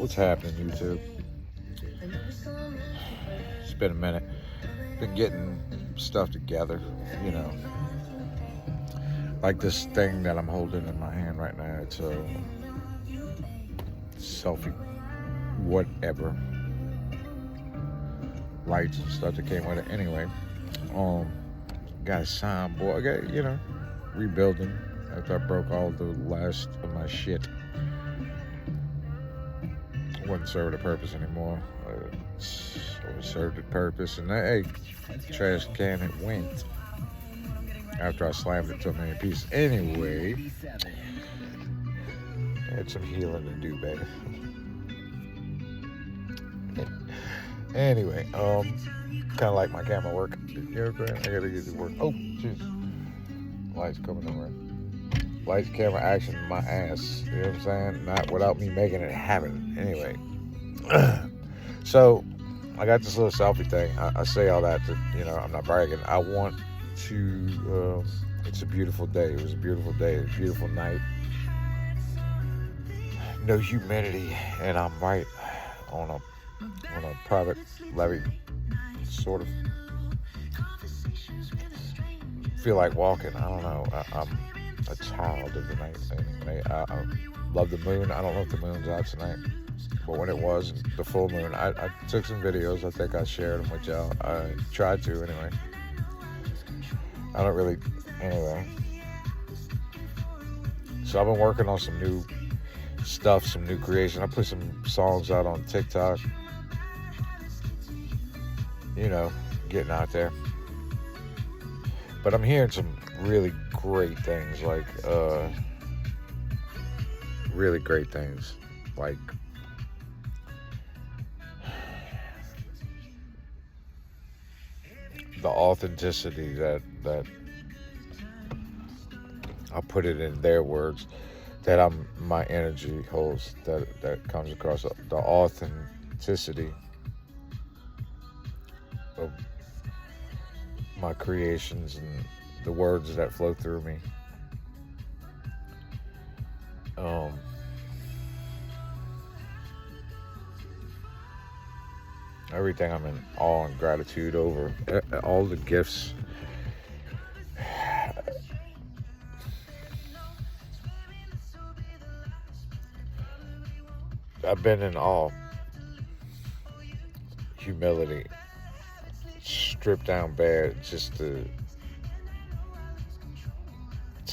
What's happening, YouTube? It's been a minute. Been getting stuff together, you know. Like this thing that I'm holding in my hand right now. It's a selfie, whatever. Lights and stuff that came with it. Anyway, um, got a soundboard. I got, rebuilding after I broke all the last of my shit. Wouldn't serve the purpose anymore. It served a purpose, and hey, trash can it went after I slammed it to a million pieces. Anyway, I had some healing to do, baby. Anyway, kind of like my camera work. You know what I'm saying? I gotta get to work. Oh, jeez. Lights coming over. Lights, camera, action, my ass. You know what I'm saying? Not without me making it happen. Anyway. So, I got this little selfie thing. I say all that to, I'm not bragging. I want to, it's a beautiful day. It was a beautiful day. It was a beautiful night. No humidity. And I'm right on a private levee, sort of. Feel like walking. I don't know. I'm a child of the night. Anyway, I love the moon. I don't know if the moon's out tonight, but when it was, the full moon, I took some videos. I think I shared them with y'all. I tried to anyway. I don't really, anyway. So I've been working on some new stuff, some new creation. I put some songs out on TikTok. Getting out there. But I'm hearing some really great things, like, really great things, like, the authenticity that I'll put it in their words, that my energy holds, that comes across, the authenticity of my creations and the words that flow through me. Everything I'm in awe and gratitude over. All the gifts. I've been in awe. Humility. Stripped down bare just to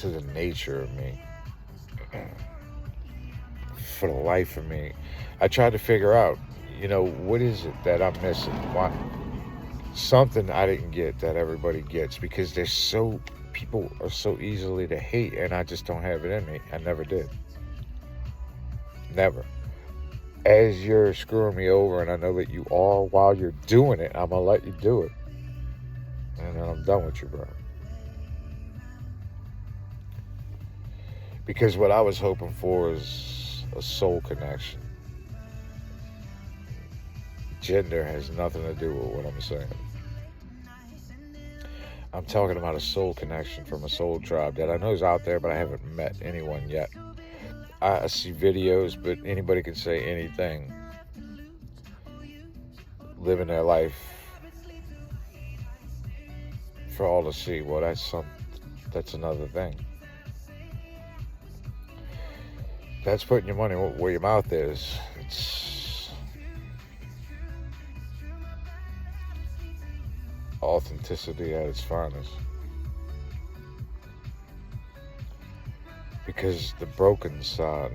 the nature of me, for the life of me. I tried to figure out, what is it that I'm missing? Why? Something I didn't get that everybody gets, because people are so easily to hate, and I just don't have it in me. I never did. Never. As you're screwing me over, and I know that you are, while you're doing it, I'm gonna let you do it. And then I'm done with you, bro. Because what I was hoping for is a soul connection. Gender has nothing to do with what I'm saying. I'm talking about a soul connection from a soul tribe that I know is out there, but I haven't met anyone yet. I see videos, but anybody can say anything. Living their life for all to see. Well, that's another thing. That's putting your money where your mouth is. It's authenticity at its finest. Because the broken side,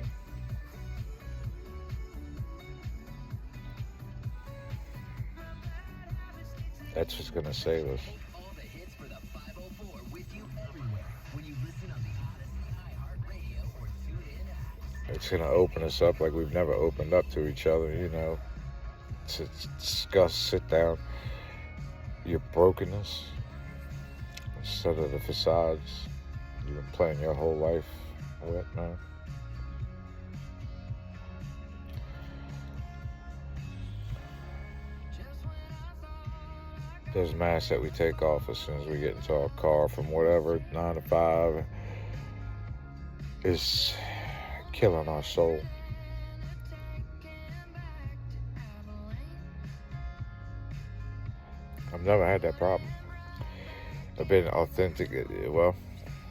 that's what's going to save us. It's going to open us up like we've never opened up to each other, to discuss, sit down your brokenness instead of the facades you've been playing your whole life with, man. Those masks that we take off as soon as we get into our car from whatever 9 to 5 is killing our soul. I've never had that problem. I've been authentic. Well,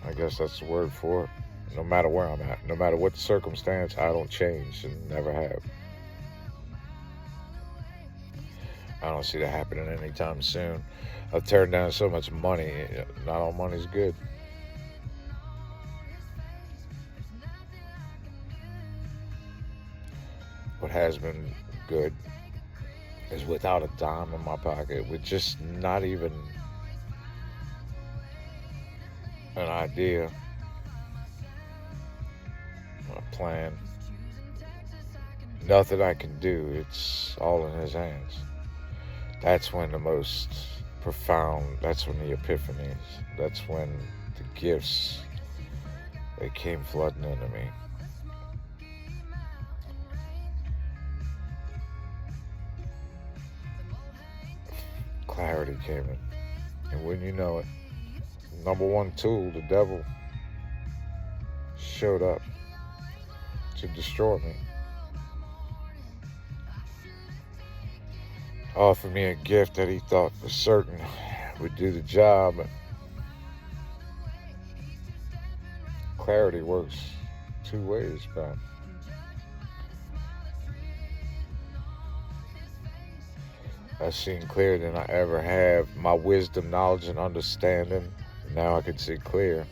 I guess that's the word for it. No matter where I'm at, no matter what the circumstance, I don't change and never have. I don't see that happening anytime soon. I've turned down so much money. Not all money's good. What has been good is without a dime in my pocket, with just not even an idea, a plan, nothing I can do. It's all in his hands. That's when the most profound, that's when the epiphanies, that's when the gifts, they came flooding into me. Clarity came in. And when you know it, number one tool, the devil, showed up to destroy me. Offered me a gift that he thought for certain would do the job. Clarity works two ways, man. I've seen clearer than I ever have. My wisdom, knowledge, and understanding, now I can see clear.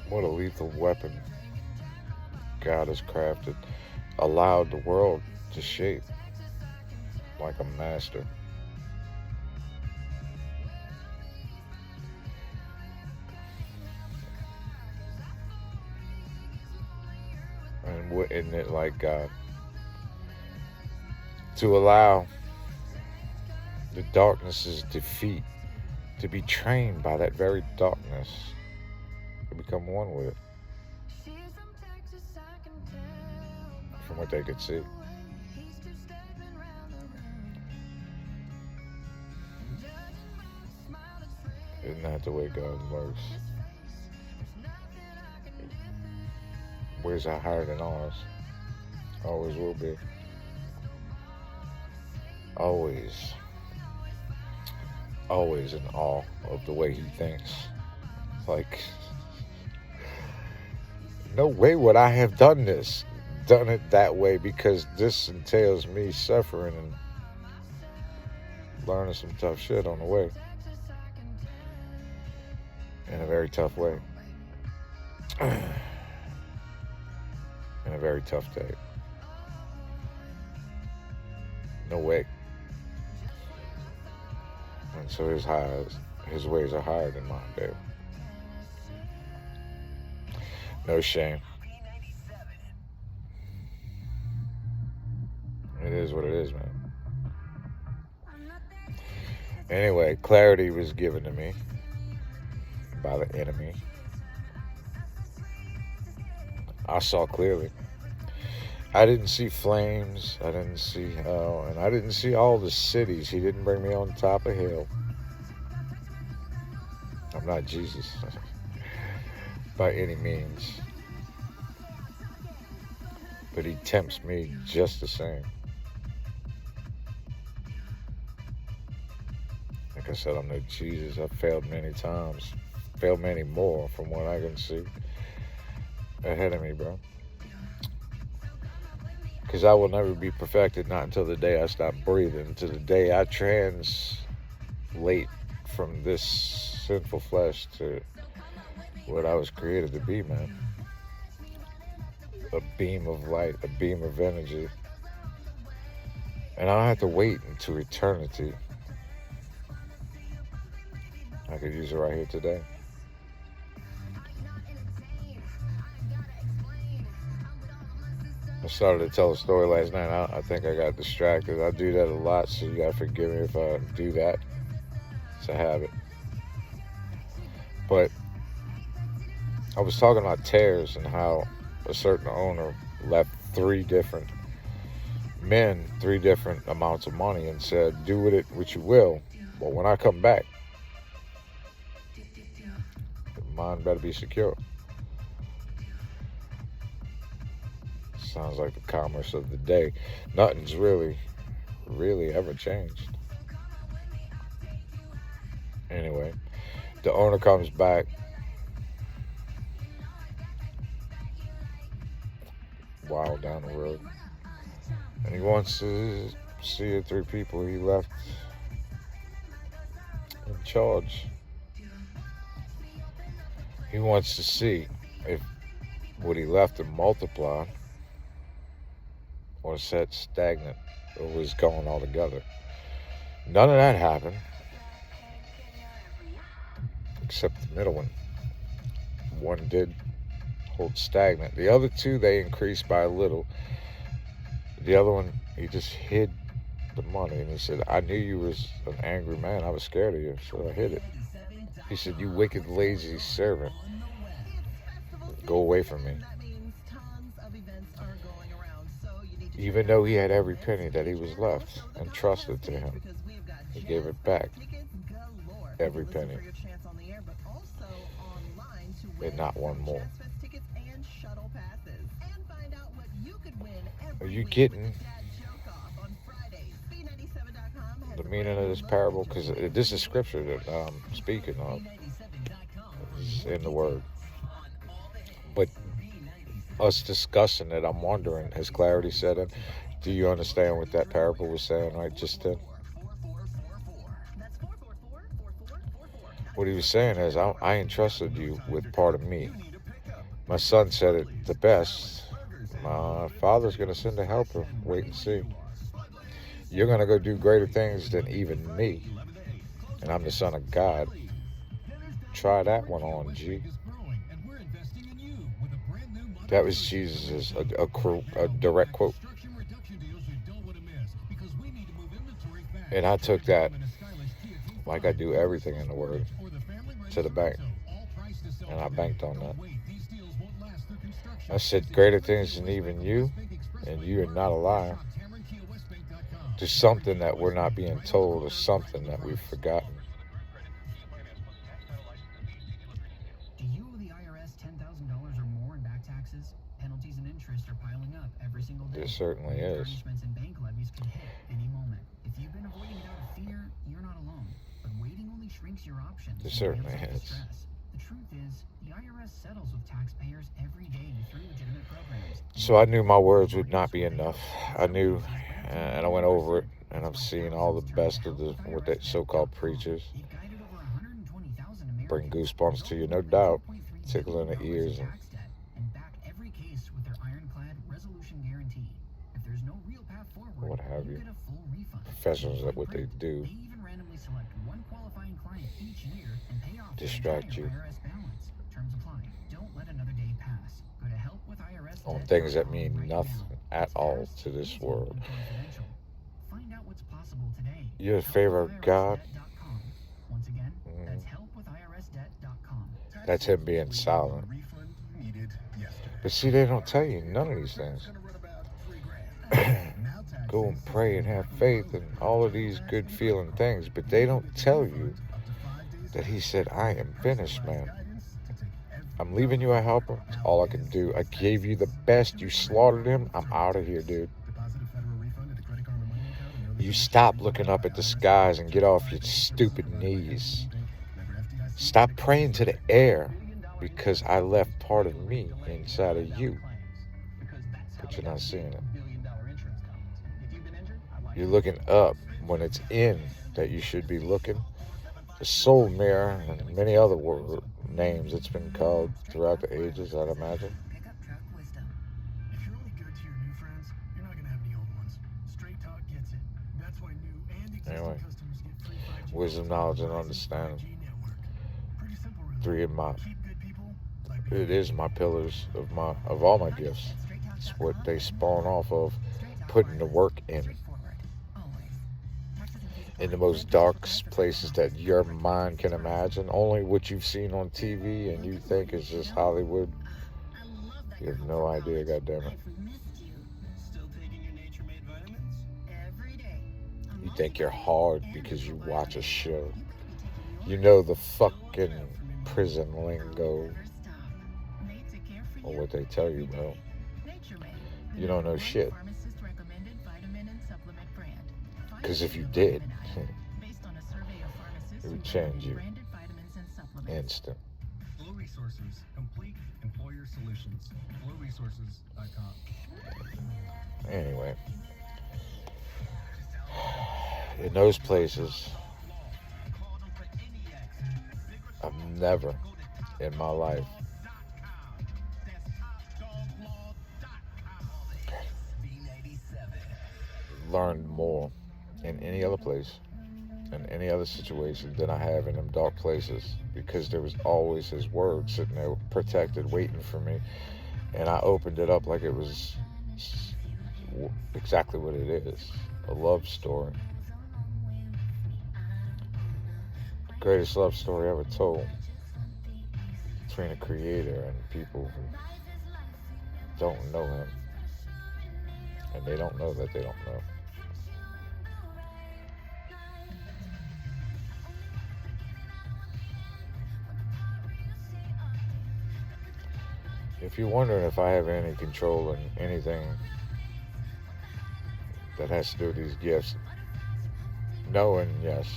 What a lethal weapon God has crafted, allowed the world to shape like a master. And wouldn't it like God to allow the darkness's defeat to be trained by that very darkness to become one with it, from what they could see. Isn't that the way God works? Ways are higher than ours. Always will be. Always. Always in awe of the way he thinks. Like, no way would I have done it that way, because this entails me suffering and learning some tough shit on the way. In a very tough way. In a very tough day. No way. And so his ways are higher than mine, babe. No shame. It is what it is, man. Anyway, clarity was given to me by the enemy. I saw clearly. I didn't see flames. I didn't see hell. And I didn't see all the cities. He didn't bring me on top of hill. I'm not Jesus by any means. But he tempts me just the same. Like I said, I'm no Jesus. I've failed many times. Failed many more from what I can see ahead of me, bro. Because I will never be perfected, not until the day I stop breathing, until the day I translate from this sinful flesh to what I was created to be, man. A beam of light, a beam of energy. And I don't have to wait until eternity. I could use it right here today. I started to tell a story last night. I think I got distracted. I do that a lot, so you gotta forgive me if I do that. It's a habit. But I was talking about tears and how a certain owner left 3 different men 3 different amounts of money and said, do with it what you will, but when I come back, mine better be secure. Sounds like the commerce of the day. Nothing's really ever changed. Anyway, the owner comes back while down the road, and he wants to see the three people he left in charge. He wants to see if what he left them multiplied or sat stagnant or was going altogether. None of that happened, except the middle one. One did hold stagnant. The other two, they increased by a little. The other one, he just hid the money, and he said, I knew you was an angry man. I was scared of you, so I hid it. He said, you wicked, lazy servant. Go away from me. Even though he had every penny that he was left entrusted to him, he gave it back. Every penny. And not one more. Are you getting the meaning of this parable? Because this is scripture that I'm speaking of. It's in the Word. But us discussing it, I'm wondering, has clarity set in? Do you understand what that parable was saying right just then? What he was saying is, I entrusted you with part of me. My son said it the best. My father's going to send a helper. Wait and see. You're going to go do greater things than even me. And I'm the Son of God. Try that one on, G. That was Jesus' a direct quote. And I took that, like I do everything in the Word, to the bank. And I banked on that. I said, greater things than even you, and you are not a liar. There's something that we're not being told, or something that we've forgotten. Do you owe the IRS $10,000 or more in back taxes? Penalties and interest are piling up every single day. There certainly is. Garnishments and bank levies can hit any moment. If you've been avoiding it out of fear, you're not alone. But waiting only shrinks your options. There certainly is. The truth is, the IRS settles with taxpayers every day through legitimate programs. So I knew my words would not be enough. I knew, and I went over it, and I'm seeing all the best of the what that so-called preachers bring goosebumps to you, no doubt, tickling the ears. And back every case with their ironclad resolution guarantee. If there's no real path forward, What have you? get a full refund. Professionals at what they do. They even randomly select one qualifying client each year and pay off Distract the you. entire IRS balance. Terms apply. Don't let another day pass. Go to On things that mean right nothing now. at all to this world. Find out what's possible today. You're a favor of God. Once again, that's helpwithirsdebt.com. That's him being silent. But see, they don't tell you none of these things. Go and pray and have faith and all of these good feeling things, but they don't tell you that he said, I am finished, man. I'm leaving you a helper. It's all I can do. I gave you the best. You slaughtered him. I'm out of here, dude. You stop looking up at the skies and get off your stupid knees. Stop praying to the air, because I left part of me inside of you. But you're not seeing it. You're looking up when it's in that you should be looking. The soul mirror and many other names it's been called throughout the ages, I'd imagine. Pickup truck wisdom. If you're only good to your new friends, you're not gonna have any old ones. Straight Talk gets it. That's why new and existing Anyway, customers get free 5G. wisdom, knowledge, and understanding. 5G network. Pretty simple, really. Three of my, Keep good people like it is my pillars of all my gifts. It's what they spawn off of, putting the work in. In the most dark places that your mind can imagine. Only what you've seen on TV and you think is just Hollywood. You have no idea, goddammit. still taking your nature-made vitamins. You think you're hard because you watch a show. You know the fucking prison lingo, or what they tell you, bro. you don't know shit. Because if you did, it would change you. Instant. Flow Resources, complete employer solutions. FlowResources.com. Anyway, in those places, I've never in my life learned more in any other place, in any other situation than I have in them dark places, because there was always his word sitting there protected, waiting for me, and I opened it up like it was exactly what it is, a love story. The greatest love story ever told, between a creator and people who don't know him, and they don't know that they don't know. If you're wondering if I have any control in anything that has to do with these gifts, no and yes.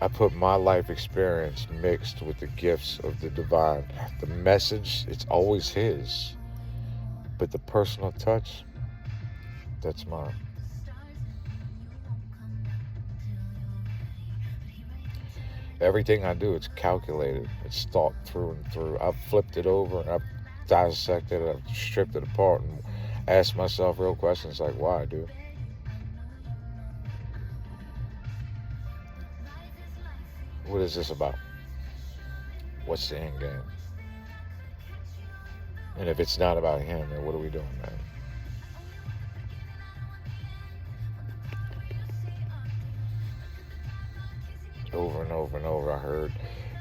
I put my life experience mixed with the gifts of the divine. The message, it's always his. But the personal touch, that's mine. Everything I do, it's calculated. It's thought through and through. I've flipped it over and I've dissected it. I've stripped it apart and asked myself real questions like, why, dude? What is this about? What's the end game? And if it's not about him, then what are we doing, man? Over and over and over, I heard,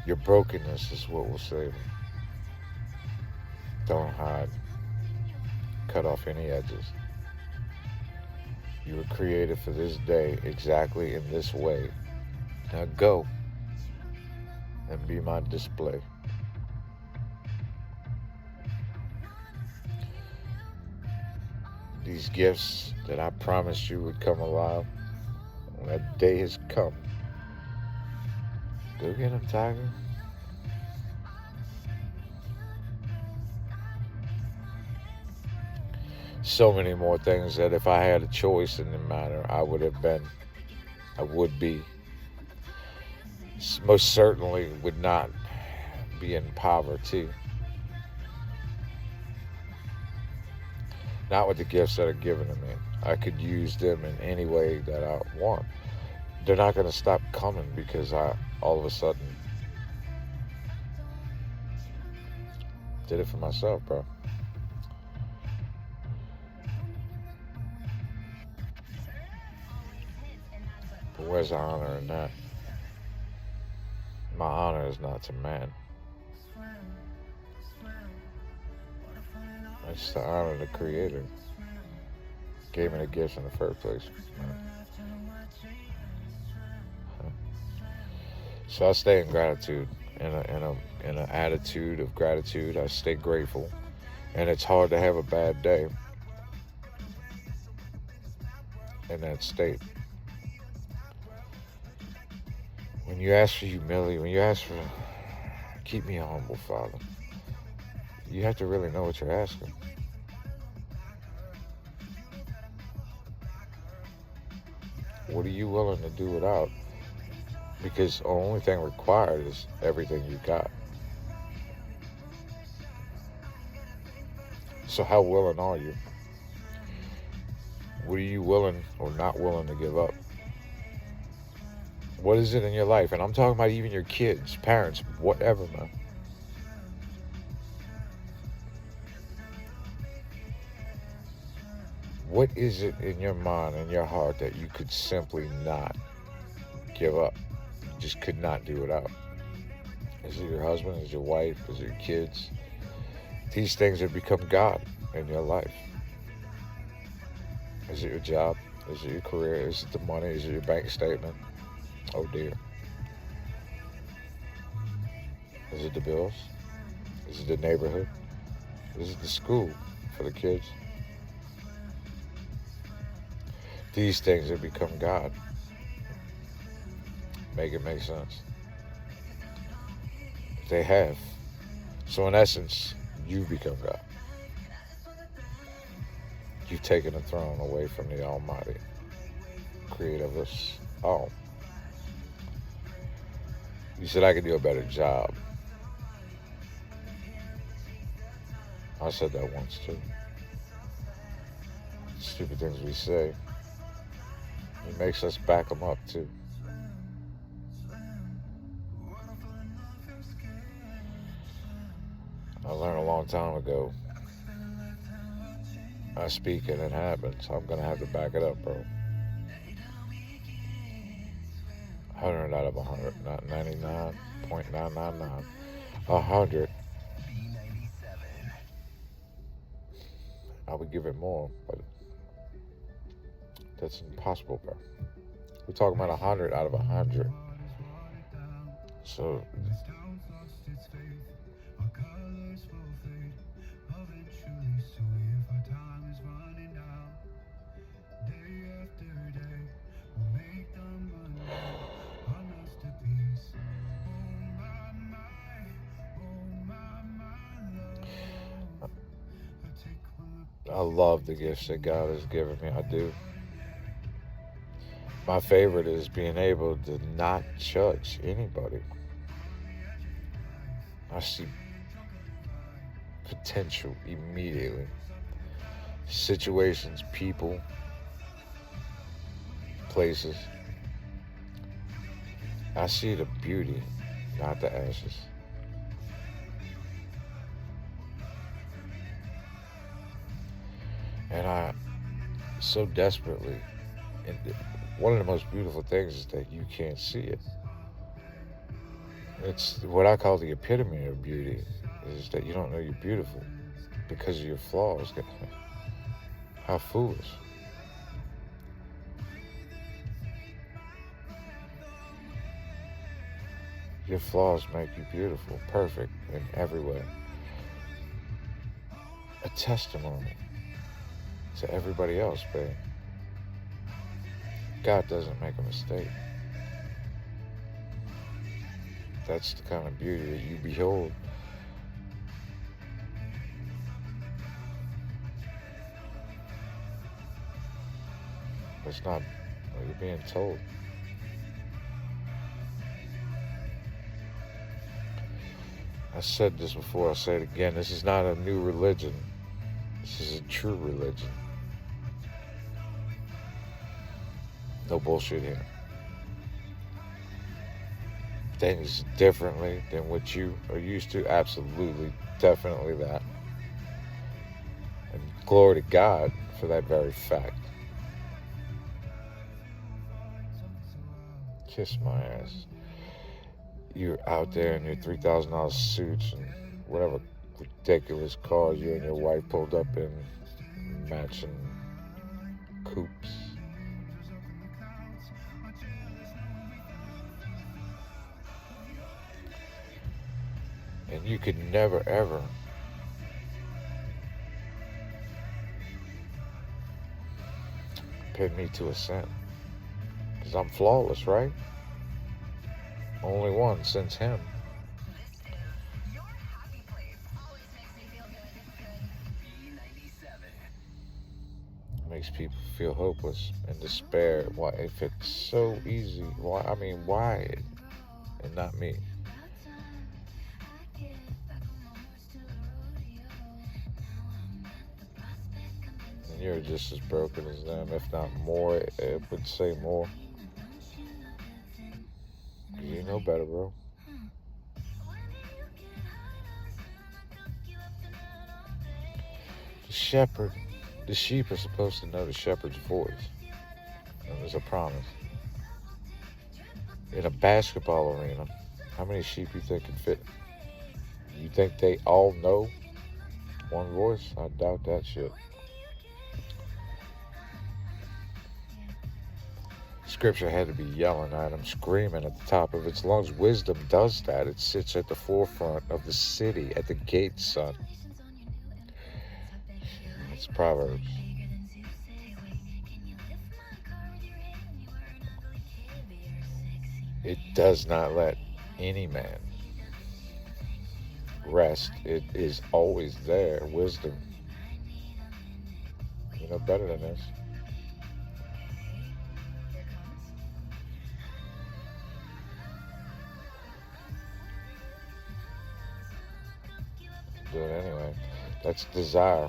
your brokenness is what will save you. Don't hide. Cut off any edges. You were created for this day exactly in this way. Now go and be my display. These gifts that I promised you would come alive, when that day has come, go get him, Tiger. So many more things that if I had a choice in the matter, I would be. Most certainly would not be in poverty. Not with the gifts that are given to me. I could use them in any way that I want. They're not going to stop coming because I all of a sudden did it for myself, bro. But where's the honor in that? My honor is not to man. It's to honor the Creator. Gave me the gifts in the first place. So I stay in gratitude, in an attitude of gratitude. I stay grateful, and it's hard to have a bad day in that state. When you ask for humility, when you ask for, keep me humble, Father, you have to really know what you're asking. What are you willing to do without? Because the only thing required is everything you got. So how willing are you? What are you willing or not willing to give up? What is it in your life? And I'm talking about even your kids, parents, whatever, man. What is it in your mind and your heart that you could simply not give up? You just could not do without. Is it your husband? Is it your wife? Is it your kids? These things have become God in your life. Is it your job? Is it your career? Is it the money? Is it your bank statement? Oh dear. Is it the bills? Is it the neighborhood? Is it the school? for the kids. These things have become God. Make it make sense. They have. So in essence, you've become God. You've taken the throne away from the Almighty, creator of us all. You said I could do a better job. I said that once too. Stupid things we say. It makes us back them up too. I learned a long time ago. I speak and it happens. I'm gonna have to back it up, bro. 100 out of 100, not 99.999. 100. I would give it more, but that's impossible, bro. We're talking about 100 out of 100. So I love the gifts that God has given me. I do. My favorite is being able to not judge anybody. I see potential immediately. Situations, people, places. I see the beauty, not the ashes. And I so desperately, and one of the most beautiful things is that you can't see it. It's what I call the epitome of beauty, is that you don't know you're beautiful because of your flaws. How foolish. Your flaws make you beautiful, perfect in every way. A testimony to everybody else, babe. God doesn't make a mistake. That's the kind of beauty that you behold. It's not what you're being told. I said this before, I'll say it again. This is not a new religion. This is a true religion. No bullshit here. Things differently than what you are used to. Absolutely, definitely that. And glory to God for that very fact. Kiss my ass. You're out there in your $3,000 suits and whatever ridiculous cars you and your wife pulled up in, matching coupes. And you could never, ever pin me to a cent. Because I'm flawless, right? Only one since him. Makes people feel hopeless and despair. Why, if it's so easy, why? I mean, why and not me? And you're just as broken as them, if not more. It would say more. You know better, bro. The shepherd, the sheep are supposed to know the shepherd's voice. And there's a promise. In a basketball arena, how many sheep you think can fit? You think they all know one voice? I doubt that shit. Scripture had to be yelling at him, screaming at the top of its lungs. Wisdom does that. It sits at the forefront of the city, at the gate, son. It's Proverbs. It does not let any man rest. It is always there. Wisdom. You know better than this. Do it anyway. That's desire.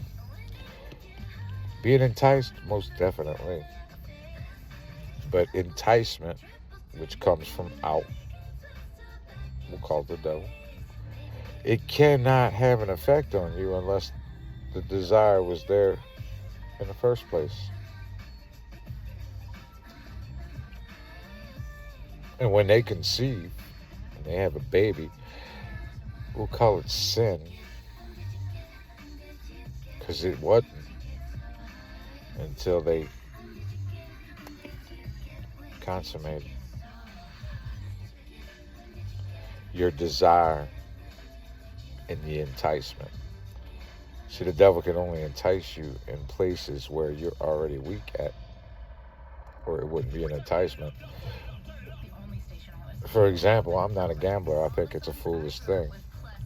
Being enticed, most definitely. But enticement, which comes from out, we'll call it the devil, it cannot have an effect on you unless the desire was there in the first place. And when they conceive and they have a baby, we'll call it sin, because it wasn't until they consummated. Your desire and the enticement. See, the devil can only entice you in places where you're already weak at, or it wouldn't be an enticement. For example, I'm not a gambler. I think it's a foolish thing.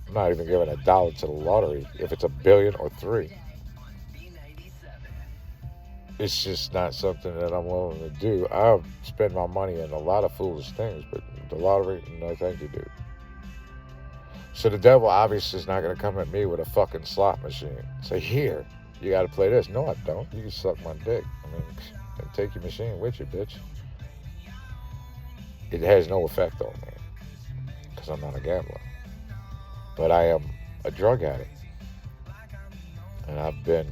I'm not even giving $1 to the lottery if it's $1 billion or 3. It's just not something that I'm willing to do. I'll spend my money in a lot of foolish things, but the lottery, no thank you, dude. So the devil obviously is not going to come at me with a fucking slot machine. Say, here, you got to play this. No, I don't. You can suck my dick. I mean, take your machine with you, bitch. It has no effect on me because I'm not a gambler. But I am a drug addict. And I've been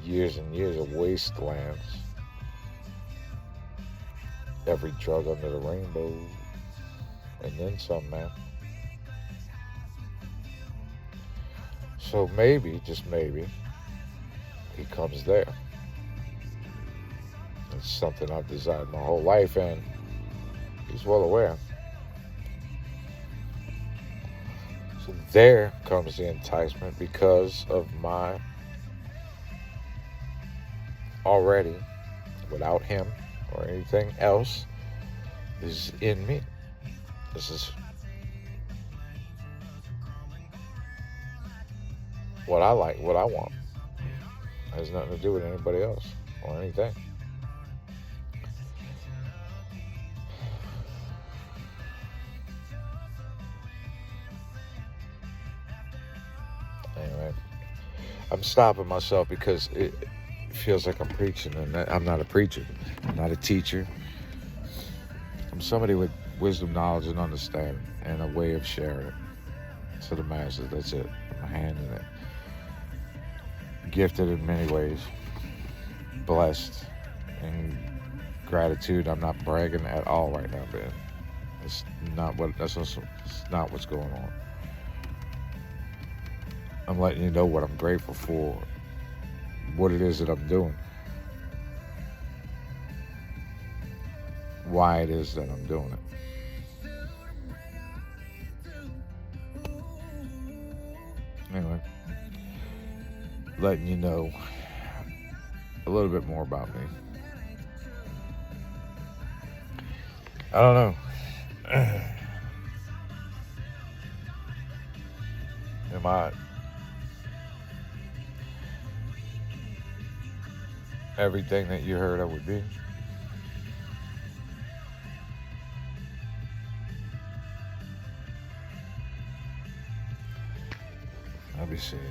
years and years of wastelands. Every drug under the rainbow. And then some, man. So maybe, just maybe, he comes there. It's something I've desired my whole life, and he's well aware. So there comes the enticement because of my already, without him or anything else, is in me. This is what I like, what I want. It has nothing to do with anybody else or anything. Anyway, I'm stopping myself because it feels like I'm preaching, and I'm not a preacher. I'm not a teacher. I'm somebody with wisdom, knowledge, and understanding, and a way of sharing it to the masses. That's it. I'm handing it. Gifted in many ways, blessed, and gratitude. I'm not bragging at all right now, man. It's not what's going on. I'm letting you know what I'm grateful for, what it is that I'm doing, why it is that I'm doing it. Anyway, letting you know a little bit more about me. I don't know. Am I everything that you heard I would be? I'll be seeing you.